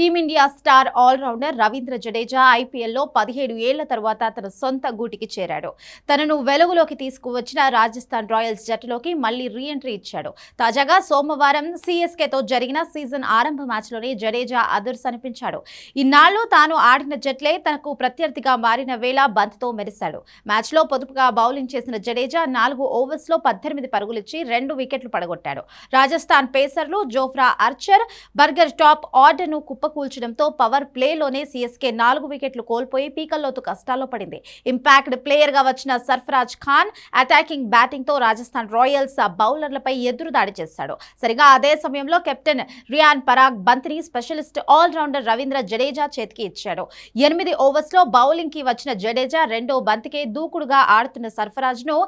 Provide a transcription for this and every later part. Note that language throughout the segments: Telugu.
Team India star all rounder Ravindra Jadeja ఐపీఎల్లో 17 ఏళ్ల తర్వాత తన సొంత గూటికి చేరాడు. తనను వెలుగులోకి తీసుకువచ్చిన రాజస్థాన్ రాయల్స్ జట్టులోకి మళ్లీ రీ ఎంట్రీ ఇచ్చాడు. తాజాగా సోమవారం సీఎస్కేతో జరిగిన సీజన్ ఆరంభ మ్యాచ్లోనే జడేజా అదుర్స్ అనిపించాడు. ఇన్నాళ్లు తాను ఆడిన జట్లే తనకు ప్రత్యర్థిగా మారిన వేళ బంతితో మెరిశాడు. మ్యాచ్లో పొదుపుగా బౌలింగ్ చేసిన జడేజా 4 ఓవర్స్లో 18 పరుగులిచ్చి 2 వికెట్లు పడగొట్టాడు. రాజస్థాన్ పేసర్లు జోఫ్రా ఆర్చర్, బర్గర్ టాప్ ఆర్డర్ను కుప్పకూల్చడంతో పవర్ ప్లేలోనే సీఎస్కే 4 వికెట్లు కోల్పోయి పీకల్లోతు కష్టాల్లో పడింది. ఇంపాక్ట్ ప్లేయర్గా వచ్చిన సర్ఫరాజ్ ఖాన్ అటాకింగ్ బ్యాటింగ్తో రాజస్థాన్ రాయల్స్ బౌలర్లపై ఎదురుదాడి చేశాడు. సరిగా అదే సమయంలో కెప్టెన్ రియాన్ పరాగ్ బంతిని స్పెషలిస్ట్ ఆల్రౌండర్ రవీంద్ర జడేజా చేతికి ఇచ్చాడు. 8 ఓవర్స్లో బౌలింగ్కి వచ్చిన జడేజా రెండో బంతికే దూకుడుగా ఆడుతున్న సర్ఫరాజ్ను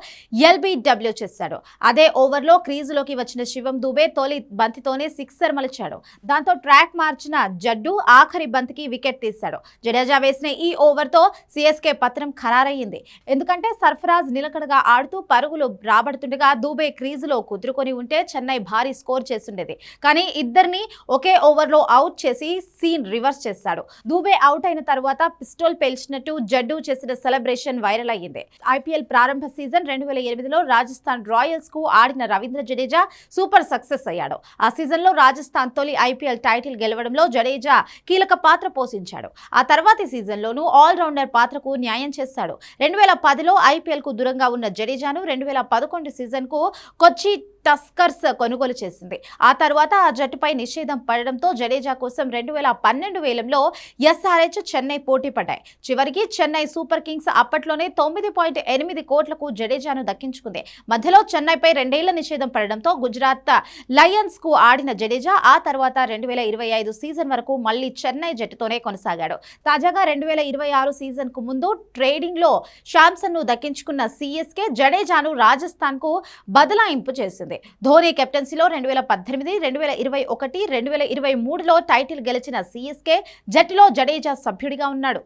ఎల్బీడబ్ల్యూ చేశాడు. అదే ఓవర్లో క్రీజులోకి వచ్చిన శివం దూబే తొలి బంతితోనే సిక్సర్ మలిచాడు. దాంతో ట్రాక్ మార్చిన జడ్డు ఆఖరి బంతికి వికెట్ తీశాడు. జడేజా వేసిన ఈ ఓవర్తో సీఎస్కే పత్రం ఖరారయ్యింది. ఎందుకంటే సర్ఫరాజ్ నిలకడగా ఆడుతూ పరుగులు రాబడుతుండగా దూబే క్రీజులో కుదురుకొని ఉంటే చెన్నై భారీ స్కోర్ చేస్తుండేది. కానీ ఇద్దరిని ఒకే ఓవర్లో అవుట్ చేసి సీన్ రివర్స్ చేశాడు. దూబే అవుట్ అయిన తర్వాత పిస్టోల్ పేల్చినట్టు జడ్డు చేసిన సెలబ్రేషన్ వైరల్ అయ్యింది. ఐపీఎల్ ప్రారంభ సీజన్ 2008లో రాజస్థాన్ రాయల్స్ కు ఆడిన రవీంద్ర జడేజా సూపర్ సక్సెస్ అయ్యాడు. ఆ సీజన్లో రాజస్థాన్ తొలి ఐపీఎల్ టైటిల్ గెలవడంలో జడేజా కీలక పాత్ర పోషించాడు. ఆ తర్వాతి సీజన్లోనూ ఆల్రౌండర్ పాత్రకు న్యాయం చేశాడు. 2010లో ఐపీఎల్ కు దూరంగా ఉన్న జడేజాను 2011 సీజన్కు కొచ్చి టస్కర్స్ కొనుగోలు చేసింది. ఆ తర్వాత ఆ జట్టుపై నిషేధం పడడంతో జడేజా కోసం 2012 వేలంలో ఎస్ఆర్హెచ్, చెన్నై పోటీ పడ్డాయి. చివరికి చెన్నై సూపర్ కింగ్స్ అప్పట్లోనే 9.8 కోట్లకు జడేజాను దక్కించుకుంది. మధ్యలో చెన్నైపై 2 ఏళ్ల నిషేధం పడడంతో గుజరాత్ లయన్స్ కు ఆడిన జడేజా ఆ తర్వాత 2025 సీజన్ వరకు మళ్లీ చెన్నై జట్టుతోనే కొనసాగాడు. తాజాగా 2026 సీజన్ కు ముందు ట్రేడింగ్ లో శాంసన్ ను దక్కించుకున్న సీఎస్కే జడేజాను రాజస్థాన్ కు బదలాయింపు చేసింది. ధోని కెప్టెన్సీలో 2018, 2021, 2023లో టైటిల్ గెలిచిన సీఎస్కే జట్టులో జడేజా సభ్యుడిగా ఉన్నాడు.